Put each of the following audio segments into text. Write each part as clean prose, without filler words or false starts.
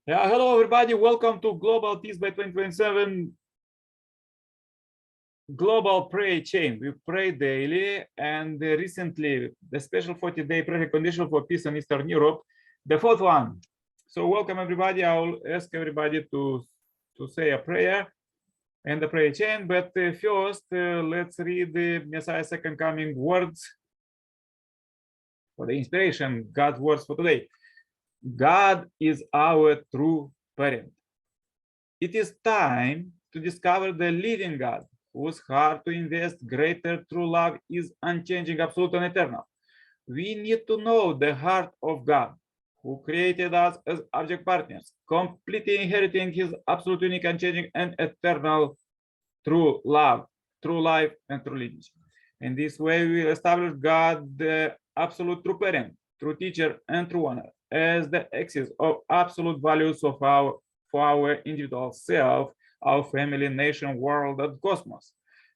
Yeah, hello everybody. Welcome to Global Peace by 2027 Global Prayer Chain. We pray daily, and recently the special 40-day prayer condition for peace in Eastern Europe, the fourth one. So welcome everybody. I'll ask everybody to say a prayer and the prayer chain. But first, let's read the Messiah's second coming words for the inspiration, God's words for today. God is our true parent. It is time to discover the living God, whose heart to invest greater true love is unchanging, absolute, and eternal. We need to know the heart of God, who created us as object partners, completely inheriting his absolute, unique, unchanging, and eternal true love, true life, and true lineage. In this way, we establish God, the absolute true parent, true teacher, and true honor, as the axis of absolute values of our individual self, our family, nation, world, and cosmos.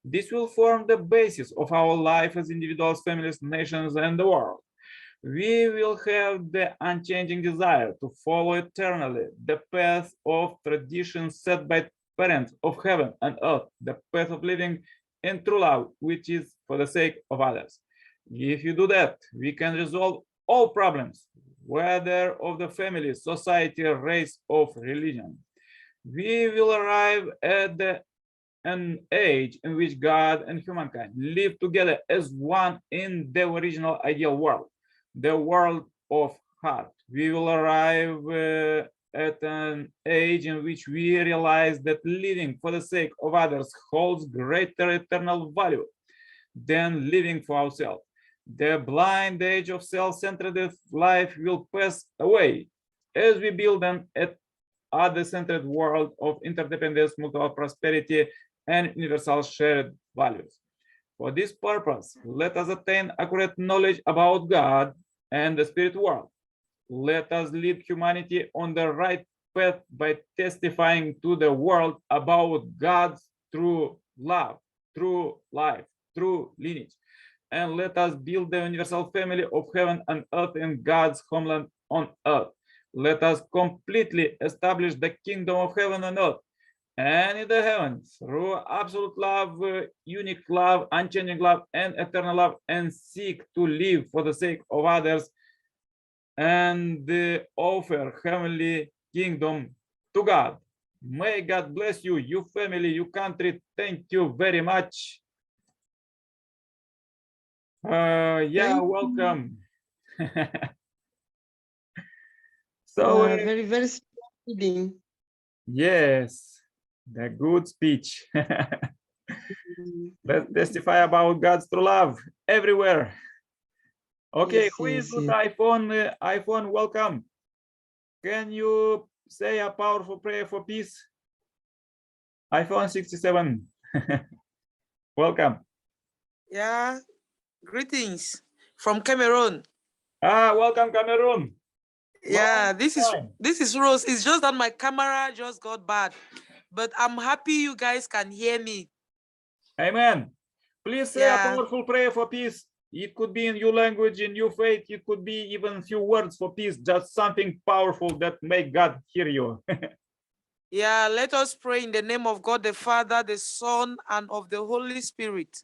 This will form the basis of our life as individuals, families, nations, and the world. We will have the unchanging desire to follow eternally the path of tradition set by parents of heaven and earth, the path of living in true love, which is for the sake of others. If you do that, we can resolve all problems, whether of the family, society, race, or religion. We will arrive at an age in which God and humankind live together as one in the original ideal world, the world of heart. We will arrive at an age in which we realize that living for the sake of others holds greater eternal value than living for ourselves. The blind age of self-centered life will pass away as we build an other-centered world of interdependence, mutual prosperity, and universal shared values. For this purpose, let us attain accurate knowledge about God and the spirit world. Let us lead humanity on the right path by testifying to the world about God's true love, true life, true lineage. And let us build the universal family of heaven and earth in God's homeland on earth. Let us completely establish the kingdom of heaven and earth and in the heavens through absolute love, unique love, unchanging love, and eternal love, and seek to live for the sake of others and offer heavenly kingdom to God. May God bless you, your family, your country. Thank you very much. Welcome. So very strong reading. yes, the good speech. Let's testify about God's true love everywhere. Okay, who is with iPhone? iPhone, welcome. Can you say a powerful prayer for peace? iPhone 67. Welcome. Yeah, greetings from Cameroon. Welcome, Cameroon. Yeah, this is Rose. It's just that my camera just got bad, but I'm happy you guys can hear me. Amen. Please say a powerful prayer for peace. It could be in your language, in your faith. It could be even a few words for peace, just something powerful that make God hear you. Yeah, let us pray in the name of God, the Father, the Son, and of the Holy Spirit.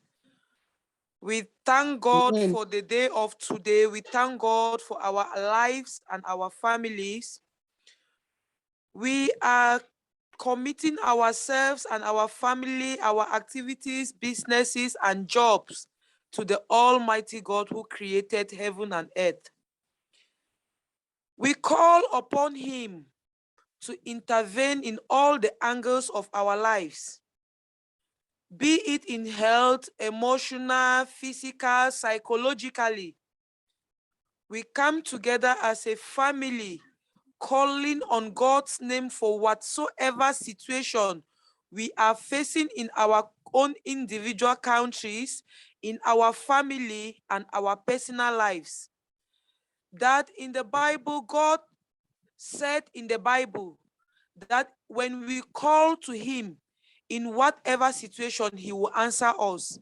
We thank God for the day of today. We thank God for our lives and our families. We are committing ourselves and our family, our activities, businesses, and jobs to the Almighty God who created heaven and earth. We call upon Him to intervene in all the angles of our lives, be it in health, emotional, physical, psychologically. We come together as a family, calling on God's name for whatsoever situation we are facing in our own individual countries, in our family, and our personal lives. That in the Bible, God said in the Bible that when we call to Him in whatever situation, He will answer us.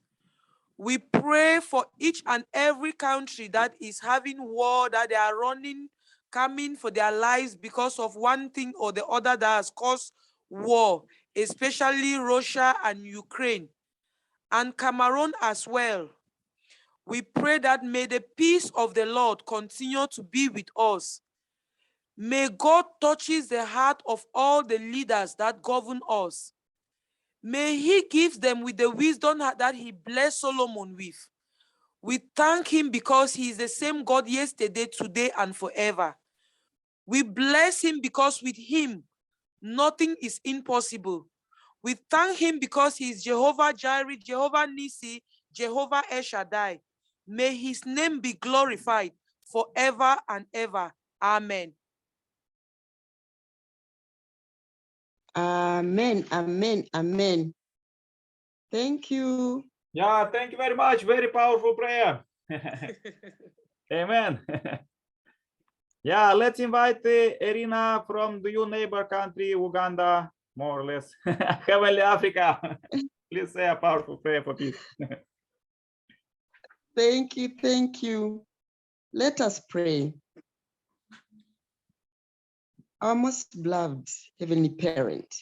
We pray for each and every country that is having war, that they are running coming for their lives because of one thing or the other that has caused war, especially Russia and Ukraine, and Cameroon as well. We pray that may the peace of the Lord continue to be with us. May God touches the heart of all the leaders that govern us. May he give them with the wisdom that he blessed Solomon with. We thank him because he is the same God yesterday, today, and forever. We bless him because with him, nothing is impossible. We thank him because he is Jehovah Jireh, Jehovah Nissi, Jehovah El Shaddai. May his name be glorified forever and ever. Amen. Amen, amen, amen. Thank you. Yeah, thank you very much. Very powerful prayer. Amen. Yeah, let's invite Irina from the neighbor country, Uganda, more or less. Heavenly Africa. Please say a powerful prayer for peace. Thank you, thank you. Let us pray. Our most beloved Heavenly Parent,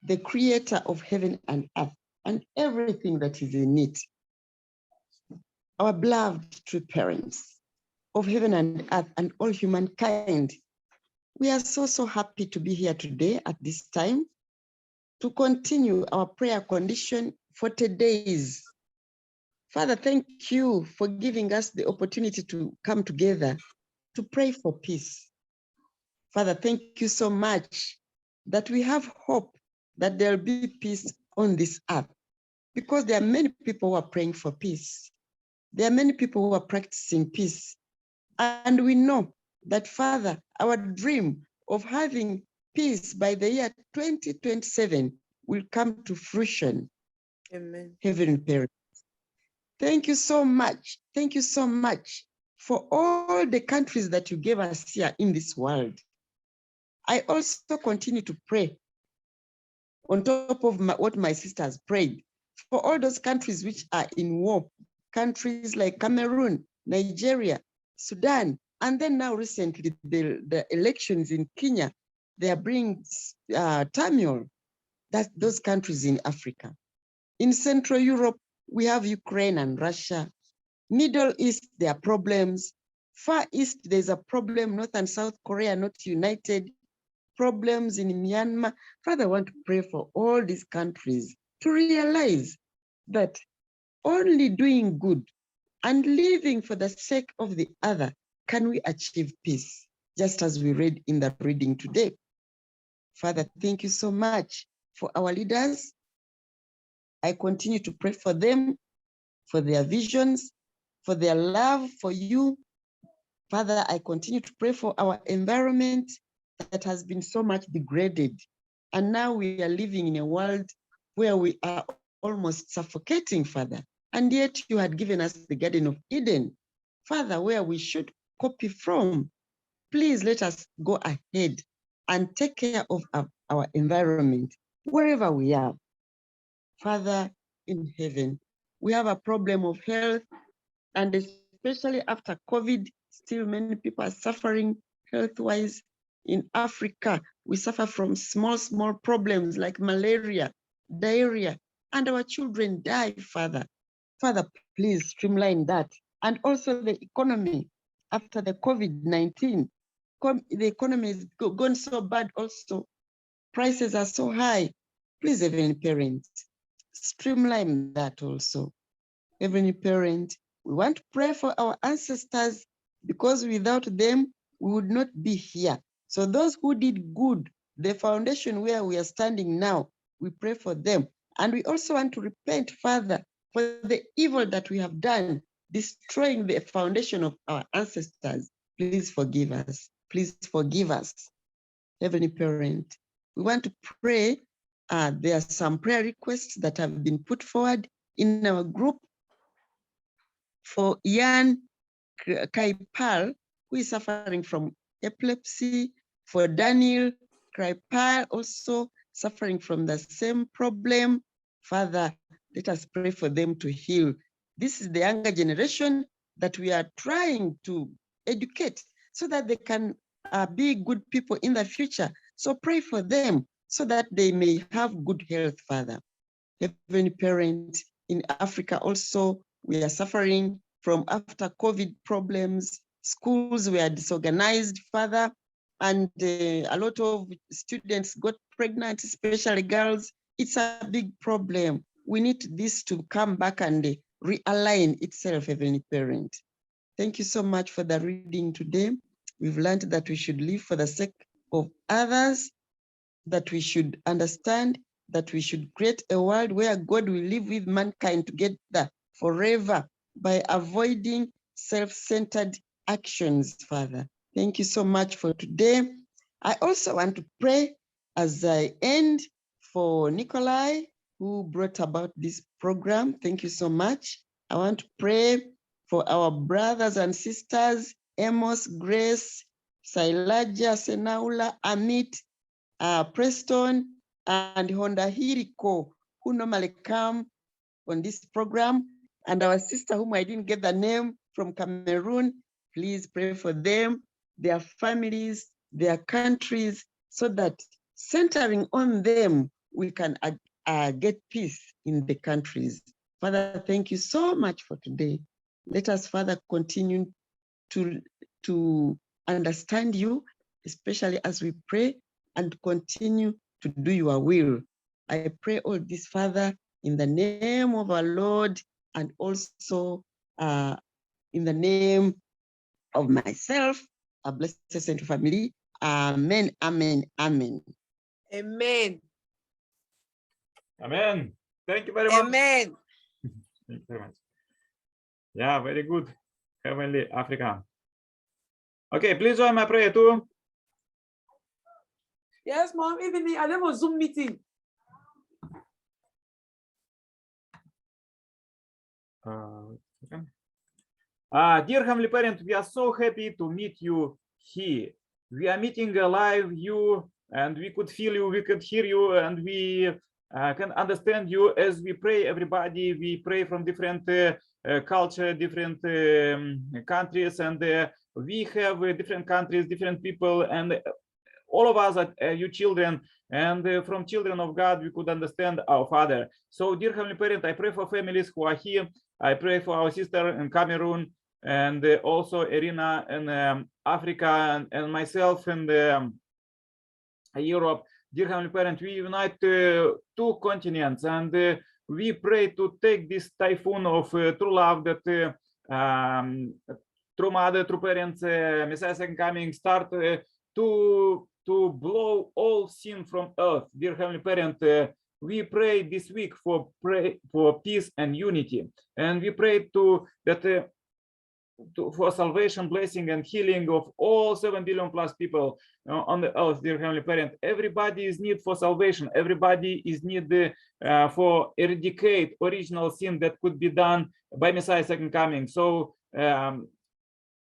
the creator of heaven and earth and everything that is in it, our beloved true parents of heaven and earth and all humankind, we are so happy to be here today at this time to continue our prayer condition for today's. Father, thank you for giving us the opportunity to come together to pray for peace. Father, thank you so much that we have hope that there'll be peace on this earth, because there are many people who are praying for peace. There are many people who are practicing peace. And we know that, Father, our dream of having peace by the year 2027 will come to fruition. Amen. Heavenly Parent, thank you so much. Thank you so much for all the countries that you gave us here in this world. I also continue to pray on top of what my sisters prayed for all those countries which are in war, countries like Cameroon, Nigeria, Sudan, and then now recently the elections in Kenya, they are bringing turmoil. That's those countries in Africa. In Central Europe, we have Ukraine and Russia. Middle East, there are problems. Far East, there's a problem. North and South Korea not united. Problems in Myanmar. Father, I want to pray for all these countries to realize that only doing good and living for the sake of the other can we achieve peace, just as we read in the reading today. Father, thank you so much for our leaders. I continue to pray for them, for their visions, for their love for you. Father, I continue to pray for our environment that has been so much degraded. And now we are living in a world where we are almost suffocating, Father. And yet you had given us the Garden of Eden, Father, where we should copy from. Please let us go ahead and take care of our environment wherever we are. Father in heaven, we have a problem of health, and especially after COVID, still many people are suffering health-wise. In Africa, we suffer from small problems like malaria, diarrhea, and our children die, Father. Father, please streamline that. And also the economy after the COVID-19. The economy is gone so bad also. Prices are so high. Please, Heavenly Parent, streamline that also. Heavenly Parent, we want to pray for our ancestors, because without them, we would not be here. So those who did good, the foundation where we are standing now, we pray for them. And we also want to repent, Father, for the evil that we have done, destroying the foundation of our ancestors. Please forgive us. Please forgive us. Heavenly Parent, we want to pray. There are some prayer requests that have been put forward in our group for Yan Kaipal, who is suffering from epilepsy, for Daniel Kaipal, also suffering from the same problem. Father, let us pray for them to heal. This is the younger generation that we are trying to educate so that they can be good people in the future. So pray for them so that they may have good health, Father. Heavenly Parent, in Africa also, we are suffering from after COVID problems. Schools were disorganized, Father, and a lot of students got pregnant, especially girls. It's a big problem. We need this to come back and realign itself, Heavenly Parent. Thank you so much for the reading today. We've learned that we should live for the sake of others, that we should understand that we should create a world where God will live with mankind together forever by avoiding self-centered actions, Father. Thank you so much for today. I also want to pray as I end for Nikolai, who brought about this program. Thank you so much. I want to pray for our brothers and sisters, Amos, Grace, Sailaja, Senaula, Amit, Preston, and Honda Hiriko, who normally come on this program, and our sister whom I didn't get the name from Cameroon. Please pray for them, their families, their countries, so that centering on them, we can get peace in the countries. Father, thank you so much for today. Let us, Father, continue to understand you, especially as we pray, and continue to do your will. I pray all this, Father, in the name of our Lord, and also in the name of myself, a blessed saint family. Amen, amen, amen. Amen. Amen. Thank you very much. Amen. Thank you very much. Yeah, very good. Heavenly Africa. Okay, please join my prayer too. Yes, Mom. Even I have a Zoom meeting. Dear Heavenly Parent, we are so happy to meet you here. We are meeting live you, and we could feel you, we could hear you, and we can understand you as we pray. Everybody, we pray from different culture, different countries, and we have different countries, different people, and all of us are you children, and from children of God, we could understand our Father. So, dear Heavenly Parent, I pray for families who are here. I pray for our sister in Cameroon, and also Irina in Africa, and myself in Europe. Dear Heavenly Parent, we unite two continents, and we pray to take this typhoon of true love that true mother, true parents, Messiah second coming, start to blow all sin from earth. Dear Heavenly Parent, we pray this week for peace and unity, and we pray for salvation, blessing, and healing of all 7 billion plus people on the earth. Dear Heavenly Parent, everybody is need for salvation. Everybody is need for eradicate original sin that could be done by Messiah second coming. So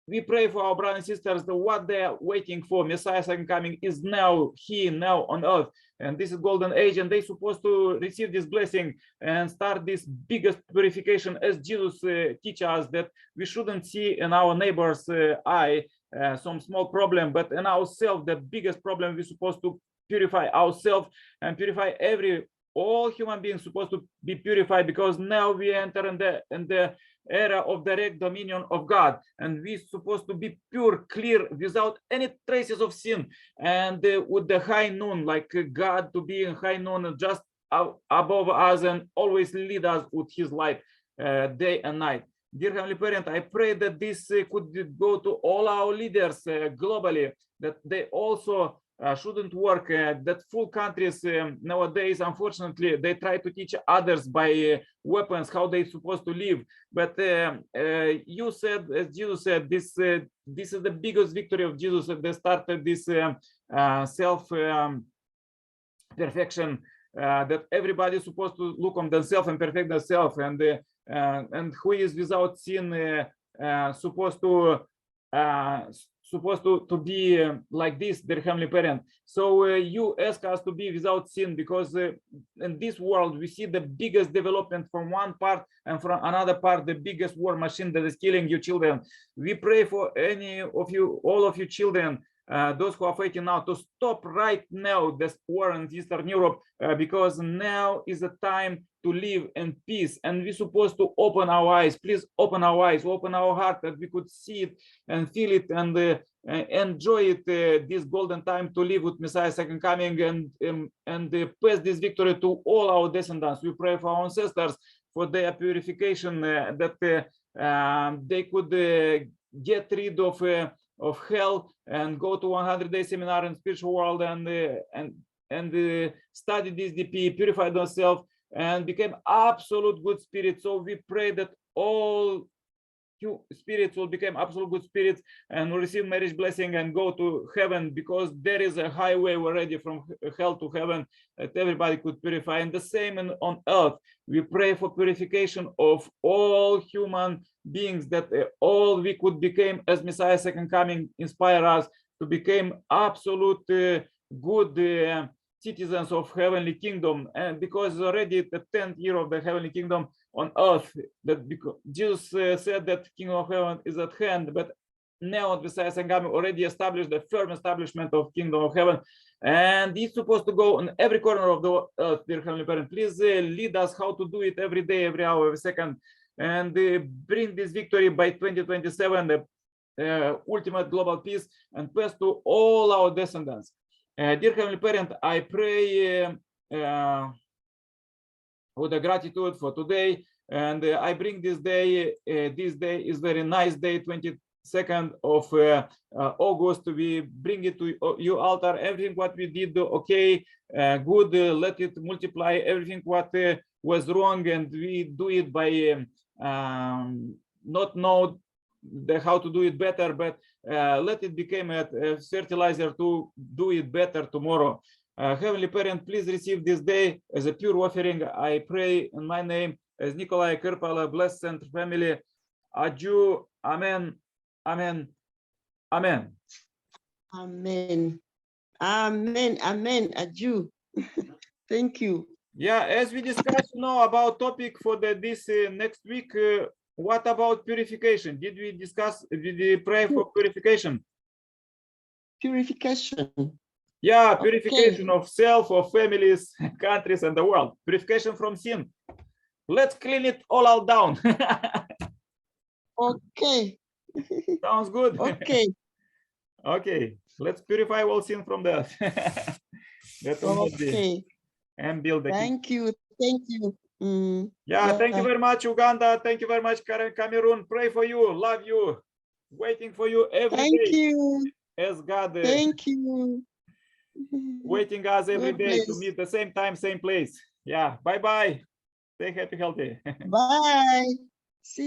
we pray for our brothers and sisters that what they are waiting for, Messiah second coming, is now here, now on earth. And this is golden age, and they're supposed to receive this blessing and start this biggest purification, as Jesus teaches us, that we shouldn't see in our neighbor's eye some small problem, but in ourselves, the biggest problem. We're supposed to purify ourselves and purify all human beings supposed to be purified, because now we enter in the era of direct dominion of God, and we're supposed to be pure, clear, without any traces of sin, and with the high noon, like God to be in high noon, just above us, and always lead us with his light day and night. Dear Heavenly Parent, I pray that this could go to all our leaders globally, that they also shouldn't work, that full countries nowadays, unfortunately, they try to teach others by weapons how they're supposed to live. But you said, as Jesus said, this is the biggest victory of Jesus, that they started this self perfection, that everybody is supposed to look on themselves and perfect themselves, and who is without sin supposed to supposed to be like this, dear Heavenly Parent. So you ask us to be without sin, because in this world we see the biggest development from one part, and from another part the biggest war machine that is killing you children. We pray for any of you, all of you children, those who are fighting now, to stop right now this war in Eastern Europe, because now is the time to live in peace, and we're supposed to open our eyes. Please open our eyes, open our heart, that we could see it and feel it, and enjoy it, this golden time to live with Messiah's second coming, and pass this victory to all our descendants. We pray for our ancestors, for their purification, that they could get rid of hell and go to 100-day seminar in spiritual world, and study this DP, purify themselves, and became absolute good spirits. So we pray that all spirits will become absolute good spirits and will receive marriage blessing and go to heaven, because there is a highway already from hell to heaven that everybody could purify. And the same on earth, we pray for purification of all human beings, that all we could become, as Messiah's second coming inspire us to become absolute good citizens of heavenly kingdom. And because already the 10th year of the heavenly kingdom on earth, that because Jesus said that kingdom of heaven is at hand, but now the Messiah already established the firm establishment of kingdom of heaven, and it's supposed to go on every corner of the earth. Dear Heavenly Parent, please lead us how to do it every day, every hour, every second, and bring this victory by 2027, the ultimate global peace, and pass to all our descendants. Dear Heavenly Parent, I pray with a gratitude for today, and I bring this day. This day is very nice day, 22nd of August. We bring it to you altar. Everything what we did, okay, good. Let it multiply. Everything what was wrong, and we do it by not know how to do it better, but let it become a fertilizer to do it better tomorrow. Heavenly Parent, please receive this day as a pure offering. I pray in my name as Nikolai Kirpala, blessed Center family. Adieu. Amen. Amen. Amen. Amen. Amen. Amen. Adieu. Thank you. Yeah, as we discussed, about topic for this next week. What about purification? Did we discuss? Did we pray for purification? Purification. Yeah, purification of self, of families, countries, and the world. Purification from sin. Let's clean it all out down. Okay. Sounds good. Okay. Okay. Let's purify all sin from that. That will not be. Okay. And build the Thank you. Thank you. Yeah, thank you very much, Uganda. Thank you very much, Cameroon. Pray for you, love you, waiting for you every day. Thank you. As God Thank you. waiting us every God day to bless. meet the same time, same place. Yeah, bye-bye. Stay happy, healthy. Bye. See